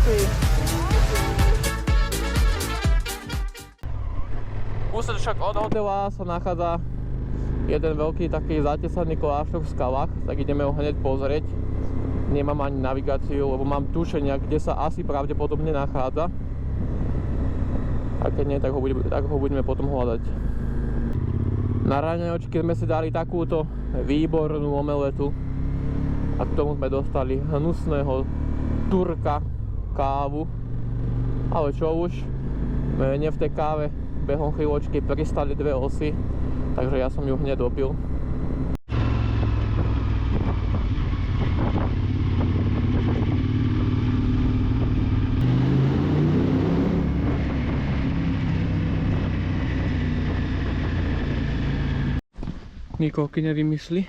Slováci! Kúsočok od hotela sa nachádza jeden veľký taký zatesaný kláštor v skalách, tak ideme ho hneď pozrieť. Nemám ani navigáciu, lebo mám tušenia, kde sa asi pravdepodobne nachádza. A keď nie, tak ho budeme potom hľadať. Na raňajčky sme si dali takúto výbornú omeletu a k tomu sme dostali hnusného Turka kávu. Ale čo už, mne v tej káve behom chvíľočky pristali dve osy, takže ja som ju hneď dopil. Nikolky nevymysli.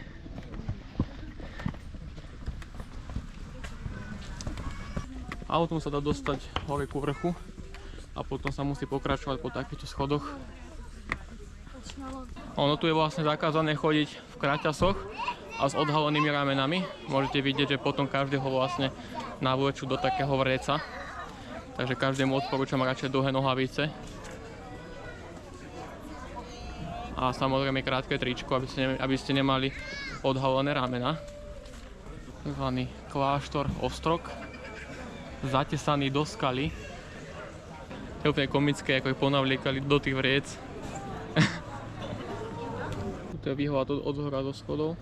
Autom sa dá dostať hore ku vrchu a potom sa musí pokračovať po takýchto schodoch. Ono tu je vlastne zakázané chodiť v kraťasoch a s odhalenými ramenami. Môžete vidieť, že potom každého vlastne navlečú do takého vreca. Takže každému odporúčam radšej dlhé nohavice. A samozrejme krátke tričko, aby ste nemali odhalené ramena. Takzvaný kláštor Ostrog, zatesaný do skaly. Je úplne komické, ako ich ponavliekali do tých vriec. Tu je výhľad od zhora do schodov.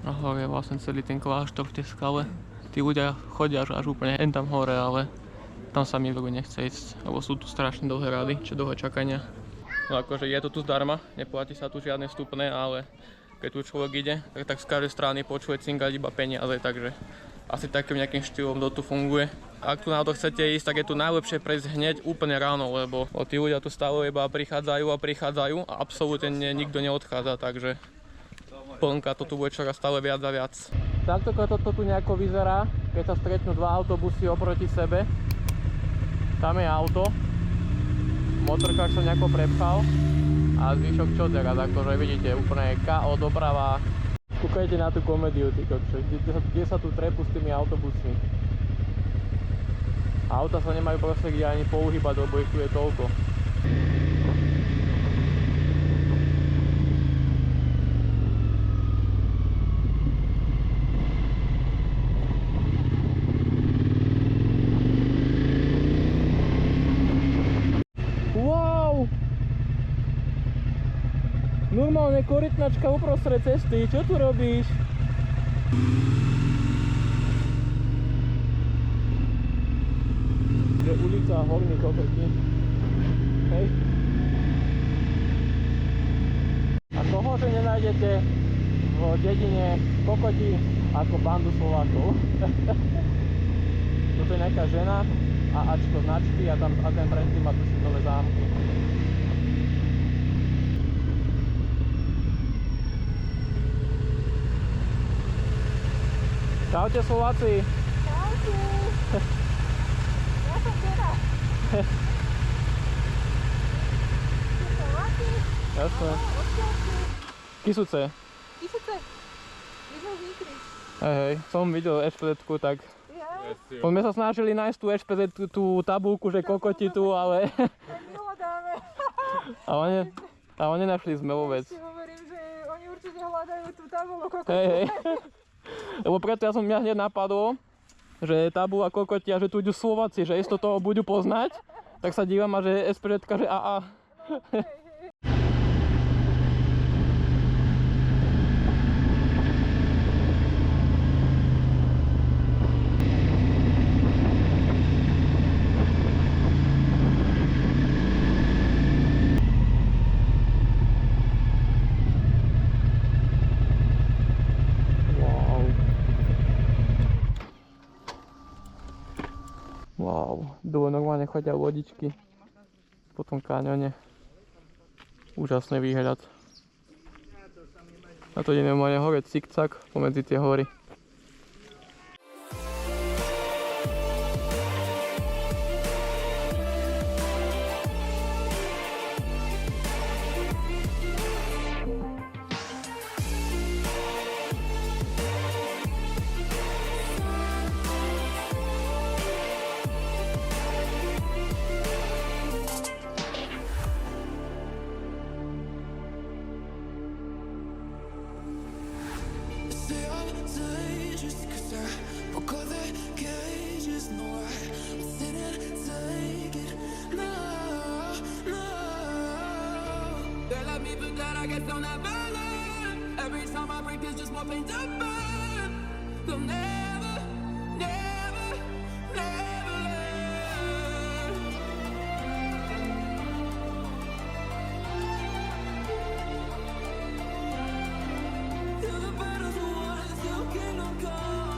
A hore je vlastne celý ten kláštor v tej skale. Tí ľudia chodia až úplne tam hore, ale tam sa mi veľmi nechce ísť, lebo sú tu strašne dlhé rady, či dlhé čakania. No akože je to tu zdarma, neplatí sa tu žiadne vstupné, ale keď tu človek ide, tak z každej strany počuje cingať iba peniaze, takže asi takým nejakým štýlom to tu funguje. Ak tu náhodou chcete ísť, tak je tu najlepšie prejsť hneď úplne ráno, lebo tí ľudia tu stále iba prichádzajú a absolútne nikto neodchádza, takže plnka to tu bude čoraz stále viac a viac. Takto to tu nejako vyzerá, keď sa stretnú dva autobusy oproti sebe. Tam je auto, motorkár sa nejako prepchal a zvyšok čo teraz, akože vidíte, úplne KO doprava. Kúkajte na tú komédiu, kde sa tu trepú s tými autobusmi. Auta sa nemajú proste kde ani pouhýbať, lebo ich tu je toľko. Normálne korytnačka uprostred cesty, čo tu robíš? Je ulica Horní Kokoti. Hej. A koho že nenájdete v dedine Kokoti ako bandu Slovákov? Toto je nejaká žena a Ačko značky a ten predtým má tu si nové zámky. Čaute Slováci! Čaute! Ja som teda. Slováci? Jasné. Odkiaľ? Kisuce. Kisuce? My sme vnikli. Hej, som videl ešpezetku, tak Ja? sme sa snažili nájsť tú ešpezetku, tú tabulku, že Kokoti tu, ale My hľadáme. ale nenašli sme vôbec. Si hovorím, že oni určite hľadajú tú tabulu Kokoti. Hej. Lebo preto mňa hneď napadlo, že tabula Kokoti a že tu idú Slováci, že isto toho budú poznať, tak sa dívam a že SPŽ-tka, že AA. Wow, dole normálne chodia lodičky po tom kaňone. Úžasný výhľad. A to ide normálne hore cikcak pomedzi tie hory. guess they'll never learn. Every time I break, there's just more pain to burn. They'll never, never, never learn. Till the battle's won, still kingdom come.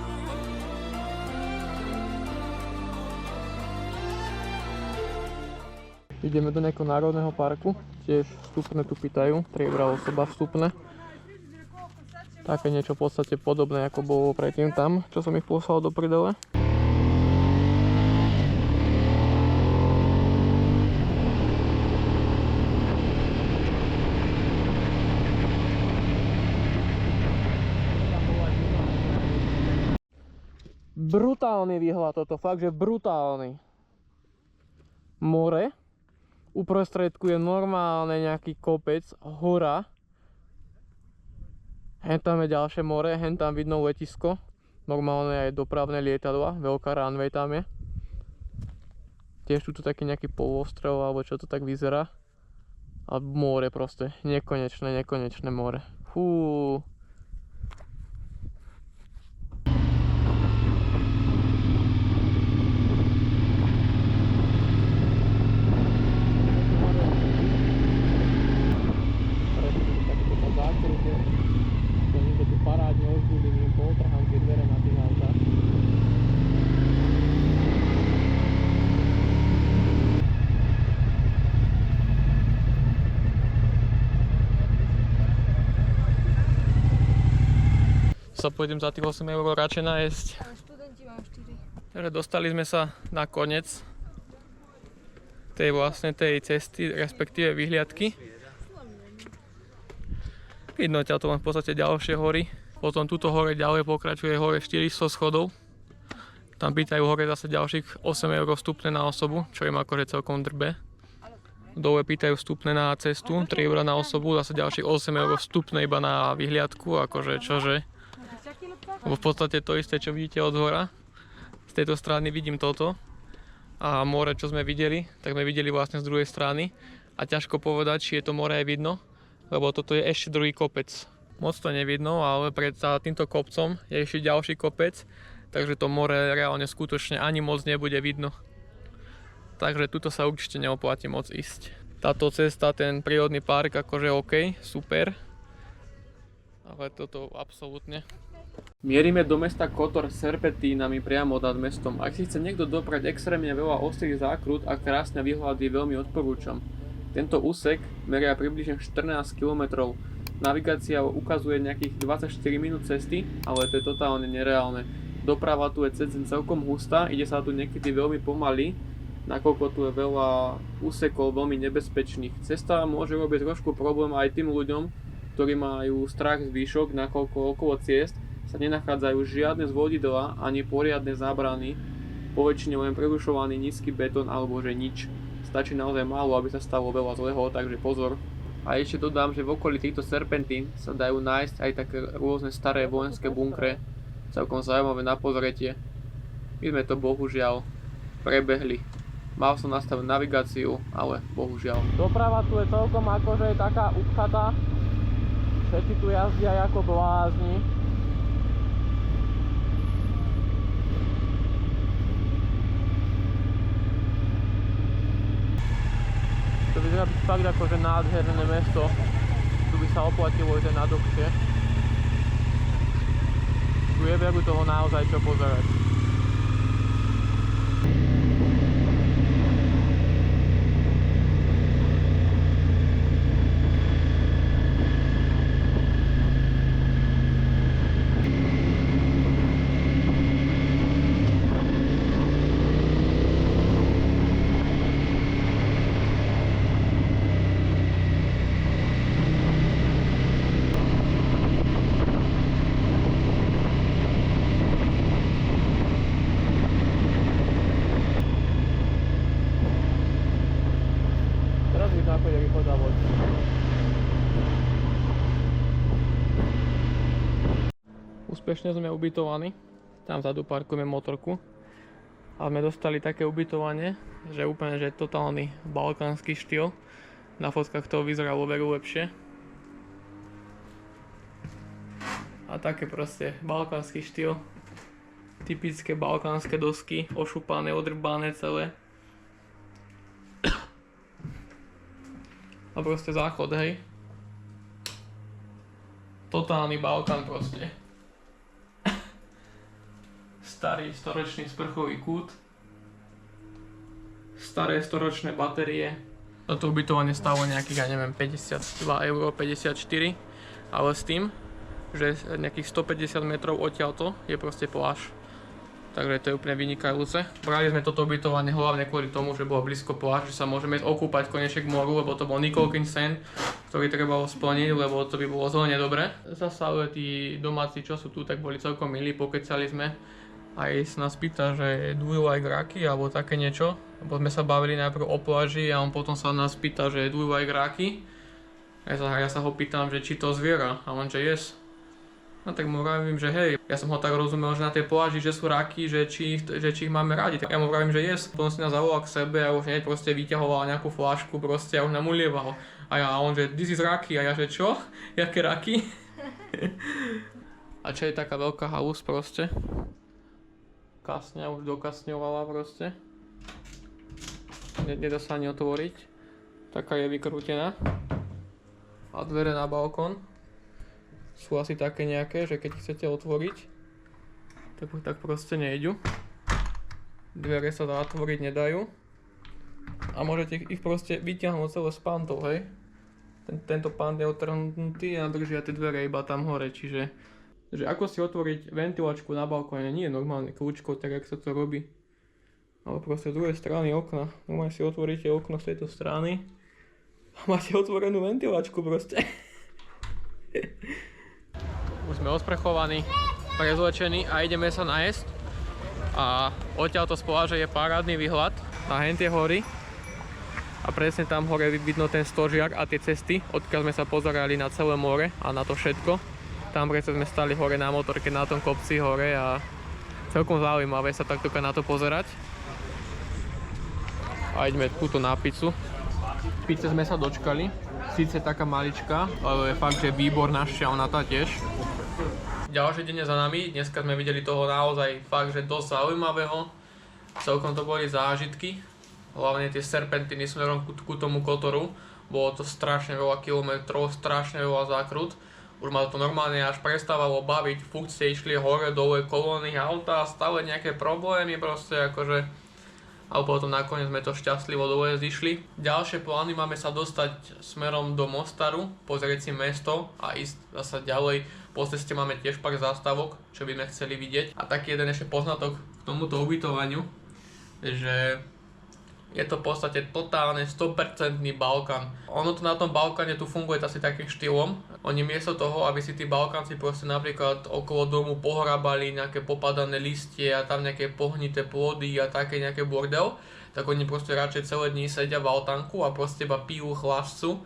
Ideme do nejakého národného parku, tiež vstupné tu pýtajú, triebra osoba vstupné. Také niečo v podstate podobné ako bolo predtým tam, čo som ich poslal do prdele. Brutálny výhľad toto, fakt že brutálny. More. Uprostredku je normálne nejaký kopec, hora. Hen tam je ďalšie more, hen tam vidno letisko. Normálne aj dopravné lietadla, veľká runway tam je. Tiež tu taký nejaký polostrel, alebo čo to tak vyzerá. A more proste, nekonečné more. Fú. Parádne ožbudím, potrhám tie dvere na tých autách. Sa pôjdem za tých 8 € radšej najesť. Ale študenti mám 4. Takže dostali sme sa na koniec tej cesty, respektíve vyhliadky. Vidno ťa to len v podstate ďalšie hory. Potom túto hore ďalej pokračuje hore 400 schodov. Tam pýtajú hore zase ďalších 8 € vstupné na osobu, čo im akože celkom drbe. Dole pýtajú vstupné na cestu, 3 € na osobu, zase ďalších 8 € vstupné iba na vyhliadku, akože čože. Lebo v podstate to isté, čo vidíte od hora. Z tejto strany vidím toto. A more, čo sme videli, tak sme videli vlastne z druhej strany. A ťažko povedať, či je to more aj vidno. Lebo toto je ešte druhý kopec. Moc to nevidno, ale pred týmto kopcom je ešte ďalší kopec, takže to more reálne skutočne ani moc nebude vidno. Takže tuto sa určite neoplatí moc ísť. Táto cesta, ten prírodný park, akože OK, super. Ale toto absolútne. Mierime do mesta Kotor serpentínami priamo nad mestom. Ak si chce niekto doprať extrémne veľa ostrých zákrut a krásne výhľady, veľmi odporúčam. Tento úsek meria približne 14 km. Navigácia ukazuje nejakých 24 minút cesty, ale to je totálne nereálne. Doprava tu je celkom hustá, ide sa tu niekedy veľmi pomaly, nakoľko tu je veľa úsekov veľmi nebezpečných. Cesta môže robiť trošku problém aj tým ľuďom, ktorí majú strach z výšok, nakoľko okolo ciest sa nenachádzajú žiadne zvodidlá ani poriadne zábrany, poväčšine len prerušovaný nízky betón alebo že nič. Stačí naozaj málo, aby sa stalo veľa zlého, takže pozor. A ešte dodám, že v okolí týchto serpentín sa dajú nájsť aj také rôzne staré vojenské bunkre, celkom zaujímavé na pozretie. My sme to bohužiaľ prebehli. Mal som nastaviť navigáciu, ale bohužiaľ. Doprava tu je celkom akože taká upchatá. Všetci tu jazdia ako blázni. To vyzerá byť fakt akože nádherné mesto. Tu by sa oplatilo ísť na dlhšie. Tu je veru toho naozaj čo pozerať. Úspešne sme ubytovaní, tam vzadu parkujeme motorku a sme dostali také ubytovanie, že úplne že totálny balkánsky štýl. Na fotkách to vyzeralo veru lepšie. A také proste balkánsky štýl. Typické balkánske dosky, ošupané, odrbané celé. A proste záchod, hej. Totálny Balkán proste. Starý storočný sprchový kút. Staré storočné batérie. Toto ubytovanie stálo nejakých, ja neviem, 52 €, 54. Ale s tým, že nejakých 150 metrov odtiaľto je proste pláž. Takže to je úplne vynikajúce. Brali sme toto ubytovanie hlavne kvôli tomu, že bolo blízko pláž, že sa môžeme ísť okúpať konečne k moru, lebo to bol Nikolkin sen, ktorý trebalo splniť, lebo to by bolo zelené dobre. Zasa ale tí domáci, čo sú tu, tak boli celkom milí, pokecali sme. Aj sa nás pýta, že do you like raky, alebo také niečo. Lebo sme sa bavili najprv o pláži a on potom sa nás pýta, že do you like raky. Ja sa ho pýtam, že či to zviera, a on že yes. No tak mu vravím, že hej, ja som ho tak rozumel, že na tej pláži, že sú raky, že či ich máme radi. Tak ja mu vravím, že yes. Potom si nás zavolal k sebe a už hneď proste vyťahoval nejakú fľašku proste a už nám ulieval. A on že this is raky a ja že čo? Jaké raky? A čo je taká veľká halus proste? Kasňa už dokasňovala proste. Nedá sa ani otvoriť. Taká je vykrútená. A dvere na balkón sú asi také nejaké, že keď chcete otvoriť, tak proste nejdu. Dvere sa zatvoriť nedajú. A môžete ich proste vyťahnuť celé z pantov, hej. Tento pant je odtrhnutý a držia tie dvere iba tam hore, čiže ako si otvoriť ventilačku na balkóne, nie je normálne kľúčko, tak jak sa to robí. Ale proste z druhej strany okna. Normálne si otvoríte okno z tejto strany a máte otvorenú ventilačku proste. Už sme osprchovaní, prezlečení a ideme sa najesť. A odtiaľto z pláže je parádny výhľad na hentie hory. A presne tam hore vidno ten stožiar a tie cesty, odkiaľ sme sa pozerali na celé more a na to všetko. Tam presne sme stali hore na motorke na tom kopci hore a celkom zaujímavé sa takto na to pozerať. A ideme túto na pizzu. Pizze sme sa dočkali, síce taká malička, ale je fakt, že výborná, šťavnatá tiež. Ďalší deň je za nami, dneska sme videli toho naozaj fakt, že dosť zaujímavého. Celkom to boli zážitky, hlavne tie serpentiny smerom ku tomu kotoru. Bolo to strašne veľa kilometrov, strašne veľa zákrut. Už ma to normálne až prestávalo baviť, furt ste išli hore, dole, kolóny, auta, stále nejaké problémy proste akože. Ale potom nakoniec sme to šťastlivo dole zišli. Ďalšie plány máme sa dostať smerom do Mostaru, pozrieť si mesto a ísť zasa ďalej. Po ceste máme tiež pár zástavok, čo by sme chceli vidieť. A taký jeden ešte poznatok k tomuto ubytovaniu, že je to v podstate totálne 100% Balkán. Ono to na tom Balkáne tu funguje asi takým štýlom. Oni miesto toho, aby si tí Balkánci proste napríklad okolo domu pohrabali nejaké popadané listie a tam nejaké pohnité plody a také nejaké bordel, tak oni proste radšej celé dni sedia v altánku a proste iba pijú, chlascu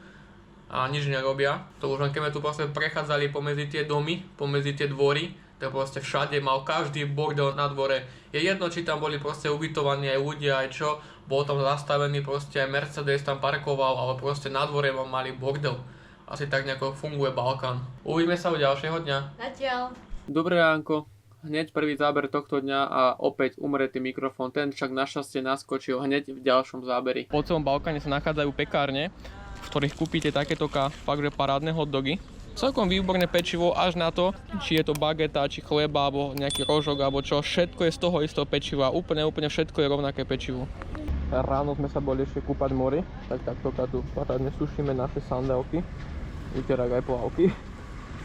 a nič nerobia. To už len keď sme tu proste prechádzali pomedzi tie domy, pomedzi tie dvory, tak proste všade mal každý bordel na dvore. Je jedno, či tam boli proste ubytovaní aj ľudia, aj čo, bol tam zastavený proste aj Mercedes tam parkoval, ale proste na dvore mali bordel. Asi tak nejako funguje Balkán. Uvidíme sa u ďalšieho dňa. Zatiaľ. Dobré ránko. Hneď prvý záber tohto dňa a opäť umretý mikrofón. Ten však našťastie naskočil hneď v ďalšom záberi. Po celom Balkáne sa nachádzajú pekárne, v ktorých kúpite takéto fakt že parádne hotdogy. Celkom výborné pečivo až na to, či je to bageta, či chleba, alebo nejaký rožok, alebo čo. Všetko je z toho istého pečiva. Úplne všetko je rovnaké pečivo. Ráno sme sa boli ešte kúpať v mori, tak takto tu parádne sušíme naše sandálky. Vyterák aj plavky.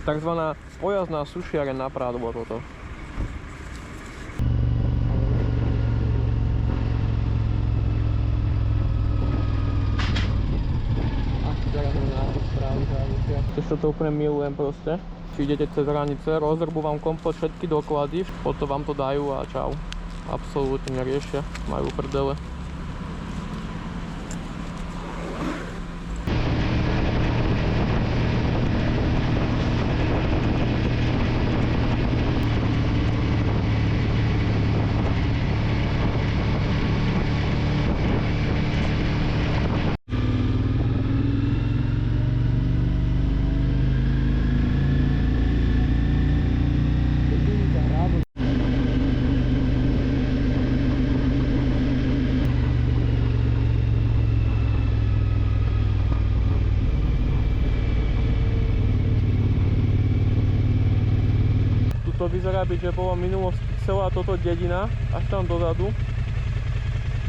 Takzvaná pojazdná sušiareň na prádlo toto. Ešte to úplne milujem proste. Či idete cez hranice, rozrbu vám komplet všetky doklady, potom vám to dajú a čau. Absolútne neriešia, majú prdele. to vyzerá byť, že bola minulosti celá toto dedina, až tam dozadu.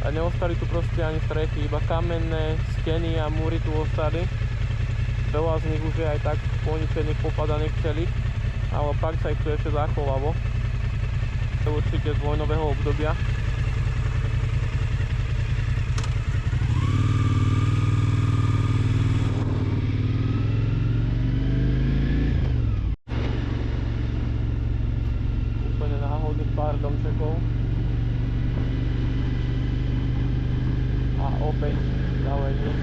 A neostali tu proste ani strechy, iba kamenné steny a múry tu ostali. Veľa z nich už je aj tak poničených, popadaných celých, ale pár sa ich tu ešte zachovalo. To je určite z vojnového obdobia. Úplne náhodných pár domčekov. A opäť ďalej nič.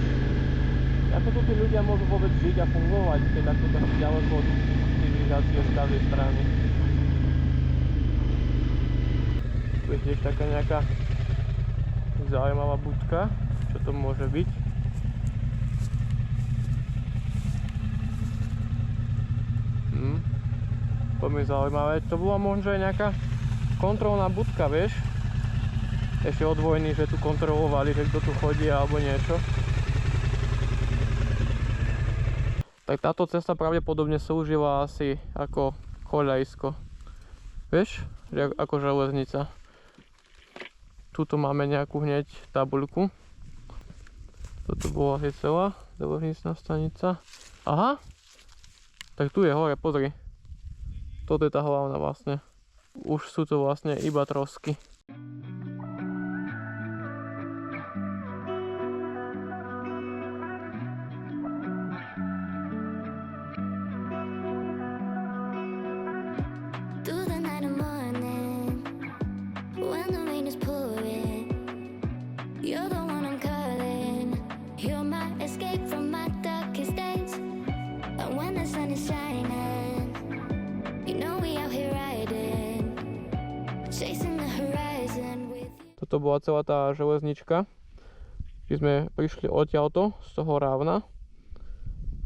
Ako tu tí ľudia môžu vôbec žiť a fungovať, keď takto tak ďaleko od civilizácie z každej strany. Tu je tiež taká nejaká zaujímavá budka, čo to môže byť. To mi je zaujímavé. To bola možno aj nejaká kontrolná budka, vieš? Ešte od vojny, že tu kontrolovali, že kto tu chodí alebo niečo. Tak táto cesta pravdepodobne slúžila asi ako koľajsko. Vieš? Ako železnica. Tuto máme nejakú hneď tabuľku. Toto bola asi celá železničná stanica. Aha! Tak tu je hore, pozri. Toto je tá hlavná vlastne. Už sú to vlastne iba trosky. Toto bola celá tá železnička, keď sme prišli odtiaľto z toho Rávna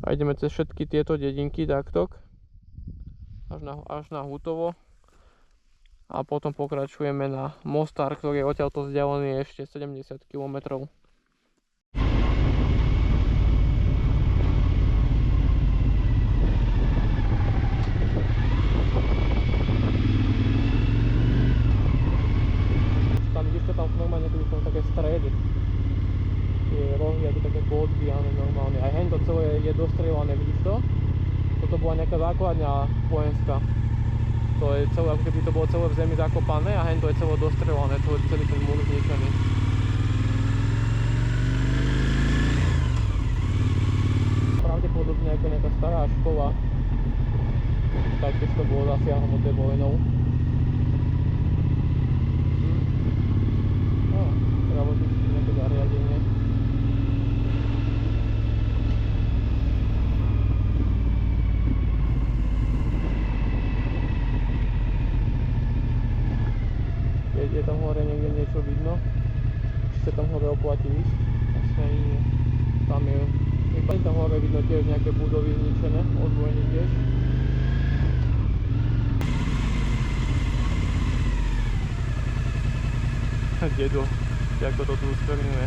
a ideme cez všetky tieto dedinky takto až na Hutovo a potom pokračujeme na Mostar, ktorý je odtiaľto vzdialený ešte 70 km. Tam normálne tu sú také stredy. Tie rohy a tu také poodbijané normálne. Aj hento celé je dostrieľané, vidíš to? Toto bola nejaká základňa vojenská. To je celé, ako keby to bolo celé v zemi zakopané a hento je celé dostrieľané, celý ten múr zničený. Pravdepodobne ako nejaká stará škola. Taktiež to bolo zasiahnuté vojnou. Zdravotnícke nejaké zariadenie. Je tam hore niekde niečo vidno? Či sa tam hore oplatí ísť? Asi ani nie. Tam je... Tam hore vidno tiež nejaké budovy zničené, od vojny tiež. Dedo. Ako to tu uskvrňuje.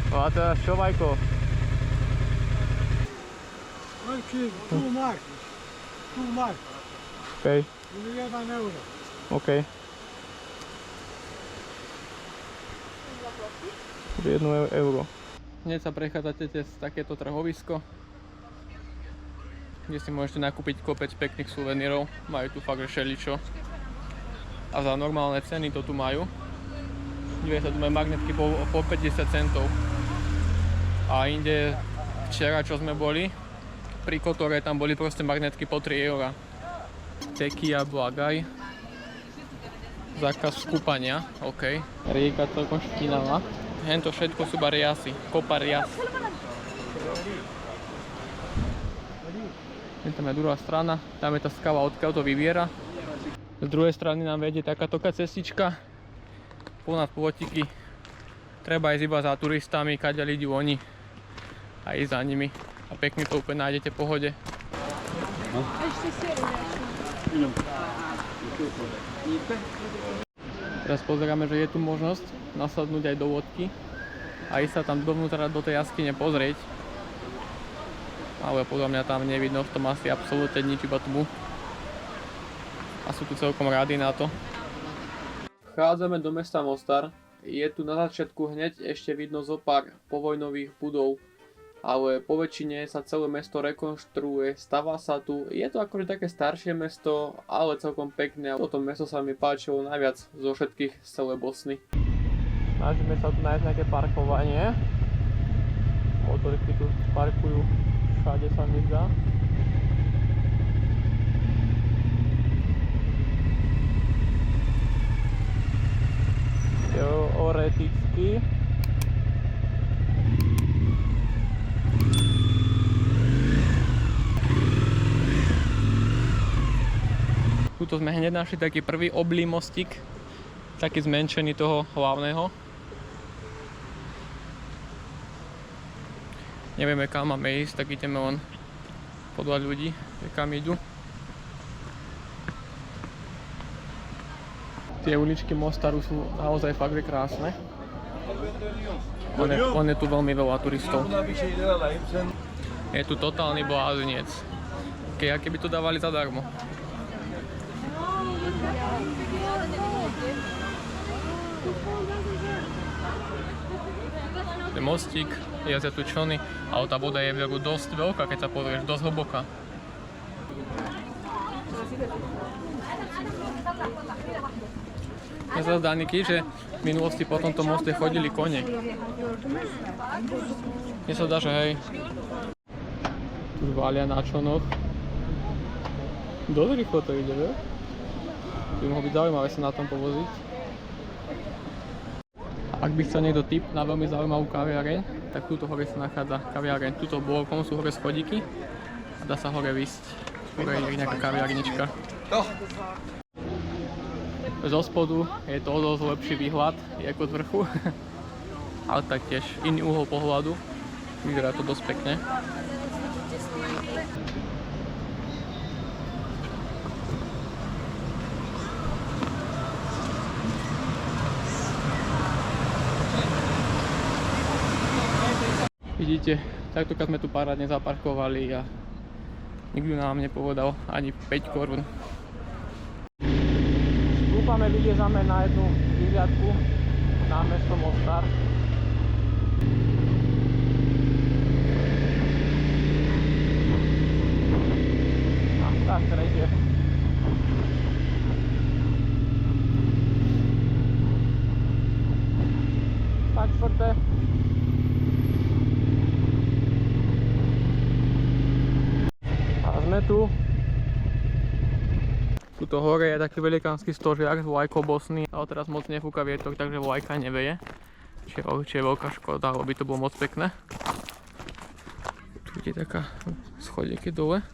No a teraz čo, Vajko? Two marks. OK. 1 euro. OK. 1 euro. Hneď sa prechádzate cez takéto trhovisko, kde si môžete nakúpiť kopec pekných suvenírov. Majú tu fakt všeličo. A za normálne ceny to tu majú. Dívej sa, tu majú magnetky po 50 centov. A inde včera, čo sme boli, pri Kotore tam boli proste magnetky po 3 eura. Tequila Blagaj. Zákaz kúpania, OK. Rieka celkom špinavá. Hento všetko sú bariasy, kopa rias. Tam je druhá strana, tam je tá skala, odkiaľ to vyviera. Z druhej strany nám vedie takáto cestička. Ponad plotiky. Treba ísť iba za turistami, kadeľ idú oni. A ísť za nimi. A pekne to úplne nájdete v pohode. Teraz pozeráme, že je tu možnosť nasadnúť aj do lodky a ísť sa tam dovnútra do tej jaskyne pozrieť. Ale podľa mňa tam nevidno v tom asi absolútne nič, iba tmu. a sú tu celkom rádi na to. Vchádzame do mesta Mostar. Je tu na začiatku hneď ešte vidno zo pár povojnových budov, ale po väčšine sa celé mesto rekonštruuje, stavá sa tu. Je to akože také staršie mesto, ale celkom pekné a toto mesto sa mi páčilo najviac zo všetkých z celej Bosny. Snažíme sa tu nájsť nejaké parkovanie. Motorky tu parkujú všade, sa mi zdá. Teoreticky tuto sme hneď našli taký prvý oblý mostík, taký zmenšený toho hlavného. Nevieme, kam máme ísť, tak ideme len podľa ľudí, kam idú. Tie uličky Mostaru sú naozaj fakt krásne. On je tu veľmi veľa turistov. Je tu totálny blázinec. Aké by to dávali zadarmo. Ten mostík, jazdia tu člny, ale tá voda je veru dosť veľká, keď sa pozrieš, dosť hlboká. Mne sa zdá, Niky, že v minulosti po tomto moste chodili kone. Mne sa zdá, že hej. Tu vália na člnoch. Dosť rýchlo to ide, vieš? By mohlo byť zaujímavé sa na tom povoziť. Ak by chcel niekto tip na veľmi zaujímavú kaviareň, tak tuto hore sa nachádza kaviareň. Tuto blokom sú hore schodíky a dá sa hore výsť. Hore je nejaká kaviarnička. Zo spodu je to dosť lepší výhľad, ako z vrchu. Ale taktiež iný uhol pohľadu. Vyzerá to dosť pekne. Vidíte, takto keď sme tu parádne zaparkovali a nikto nám nepovedal ani 5 korún. Dúfame, vyliezame na jednu vyhliadku na mesto Mostar. A tak, tretie. Tak, štvrté. Sme tu. Tuto hore je taký velikánsky stožiar z vlajkou Bosny, ale teraz moc nefúka vietor, takže vlajka neveje. Čiže je veľká škoda, lebo by to bolo moc pekné. Tu je taká schodieky dole.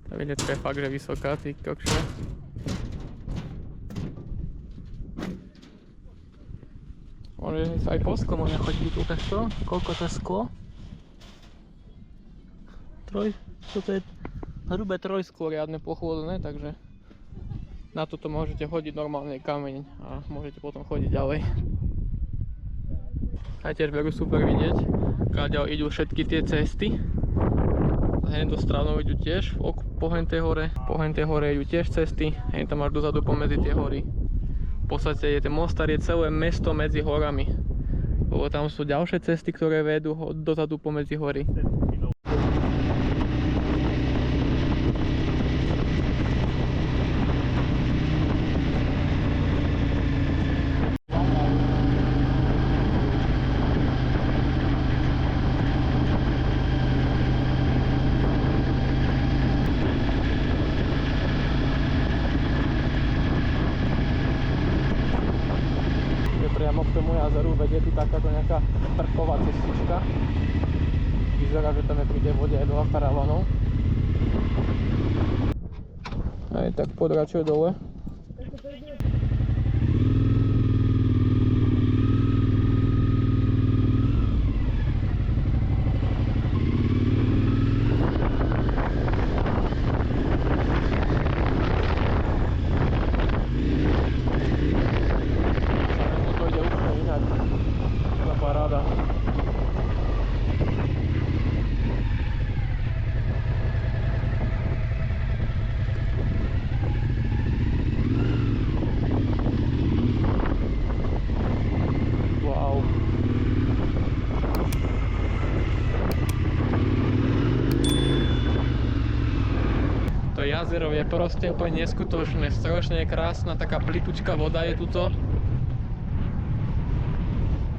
Tá vidietka je fakt, že vysoká, ty kokšo. Môže sa aj po sklo môže chodiť tu takto. Koľko to je sklo? Toto je hrubé trojsklo riadne pochôdne, takže na toto môžete hodiť normálne kameň a môžete potom chodiť ďalej. A tiež veru super vidieť, káďal idú všetky tie cesty. Hen do stranou idú tiež po hentej hore idú tiež cesty, hen tam až dozadu pomedzi tie hory. V podstate je ten Mostar je celé mesto medzi horami, lebo tam sú ďalšie cesty, ktoré vedú dozadu pomedzi hory. Priamo k tomu jazeru vedie tu takáto nejaká prková cestička. Vyzerá, že tam je pri tej vode aj veľa karavanov. Aj tak podračuje dole. jazero je proste úplne neskutočné, strašne je krásna, taká plitučká voda je tuto.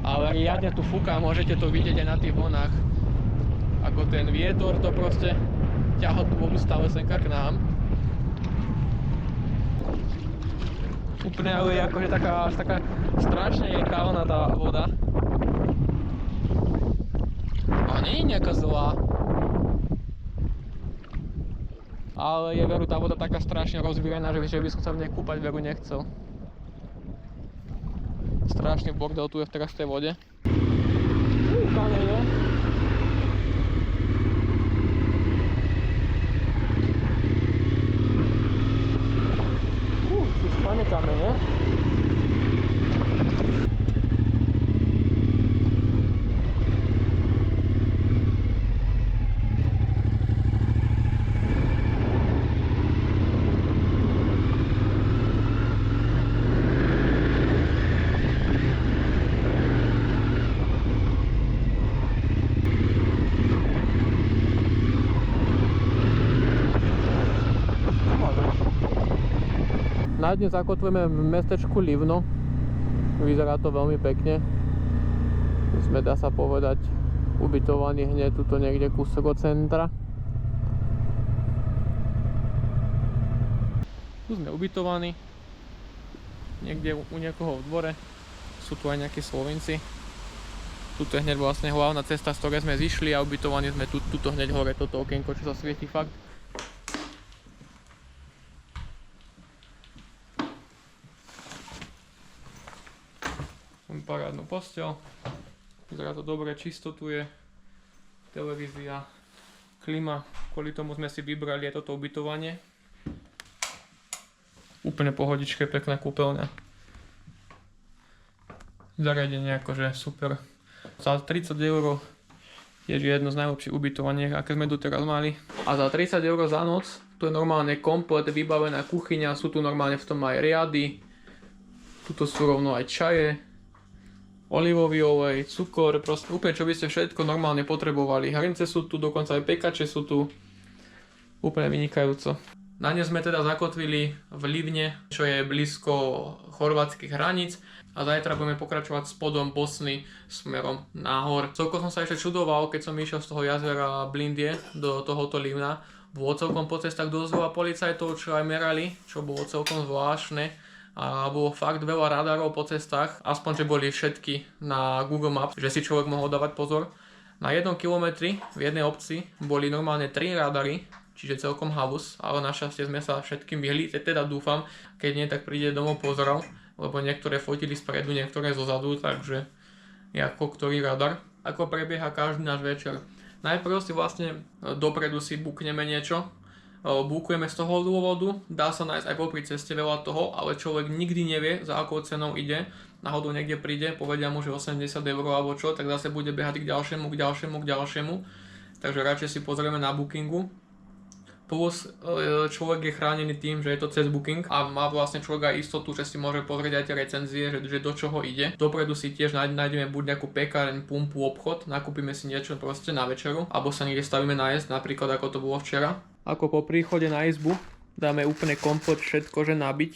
Ale riadne tu fúka, môžete to vidieť aj na tých vlnách. Ako ten vietor to proste ťahá tú vodu stále senka k nám. Úplne ale je akože taká strašne je kálna tá voda. A nie je nejaká zlá. Ale je veru tá voda taká strašne rozvírená, že by som sa v nej kúpať veru nechcel. Strašný bordel tu je teraz v tej vode. Kamene. Sú fajné kamene. Na dne zakotvujeme v mestečku Livno. Vyzerá to veľmi pekne. My sme, dá sa povedať, ubytovaní hneď tuto niekde kúsok od centra. Tu sme ubytovaní. Niekde u niekoho v dvore. Sú tu aj nejakí Slovenci. Tuto je hneď vlastne hlavná cesta, z ktorej sme zišli a ubytovaní sme tuto hneď hore, toto okienko, čo sa svieti fakt. Parádnu posteľ, vyzerá to dobre, čisto tu je, televízia, klima, kvôli tomu sme si vybrali aj toto ubytovanie. Úplne pohodičke, pekná kúpeľňa. Zariadenie akože super. Za 30 € je jedno z najlepších ubytovaní, aké sme doteraz mali. A za 30 € za noc, tu je normálne komplet vybavená kuchyňa, sú tu normálne v tom aj riady, tuto sú rovno aj čaje, olivový olej, cukor, proste úplne čo by ste všetko normálne potrebovali. Hrnce sú tu, dokonca aj pekače sú tu. Úplne vynikajúco. Na ne sme teda zakotvili v Livne, čo je blízko chorvátskych hraníc. A zajtra budeme pokračovať spodom Bosny smerom nahor. Celkom som sa ešte čudoval, keď som išiel z toho jazera Blindie do tohoto Livna. Bolo celkom po cestách dosť veľa policajtov, čo aj merali, čo bolo celkom zvláštne. A bolo fakt veľa radarov po cestách, aspoň že boli všetky na Google Maps, že si človek mohol dávať pozor. Na 1 kilometri v jednej obci boli normálne 3 radary, čiže celkom halus, ale našťastie sme sa všetkým vyhli, teda dúfam, keď nie, tak príde domov pozorov, lebo niektoré fotili spredu, niektoré zozadu, takže ako ktorý radar. Ako prebieha každý náš večer. Najprv si vlastne dopredu si bukneme niečo, bukujeme z toho dôvodu, dá sa nájsť aj popri ceste veľa toho, ale človek nikdy nevie, za akou cenou ide. Náhodou niekde príde, povedia mu, že 80 € alebo čo, tak zase bude behať k ďalšiemu. Takže radšej si pozrieme na bookingu. Plus človek je chránený tým, že je to cez booking a má vlastne človek aj istotu, že si môže pozrieť aj tie recenzie, že do čoho ide. Dopredu si tiež nájdeme buď nejakú pekáreň, pumpu, obchod, nakúpime si niečo proste na večeru, alebo sa niekde stavíme nájsť, napríklad ako to bolo včera. Ako po príchode na izbu dáme úplne komplet všetko, že nabiť.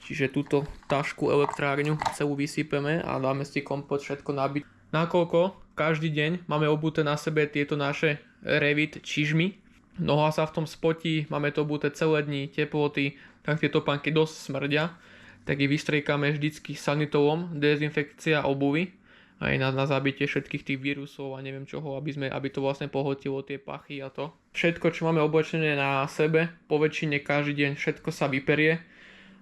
Čiže túto tašku elektrárňu celú vysypeme a dáme si komplet všetko nabiť. Nakoľko každý deň máme obuté na sebe tieto naše Revit čižmy. Noha sa v tom spotí, máme to obuté celé dni, teploty, tak tie topánky dosť smrdia. Tak ich vystriekame vždycky sanitolom, dezinfekcia obuvy. Aj na zabitie všetkých tých vírusov a neviem čoho, aby to vlastne pohotilo tie pachy a to. Všetko, čo máme oblečené na sebe, po väčšine každý deň všetko sa vyperie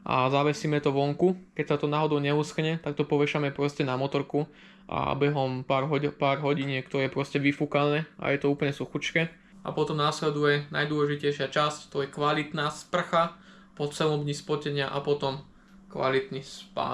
a zavesíme to vonku. Keď sa to náhodou neuschne, tak to povešame proste na motorku a behom pár hodiniek to je proste vyfúkané a je to úplne suchučké. A potom následuje najdôležitejšia časť, to je kvalitná sprcha po celom dni spotenia a potom kvalitný spánok.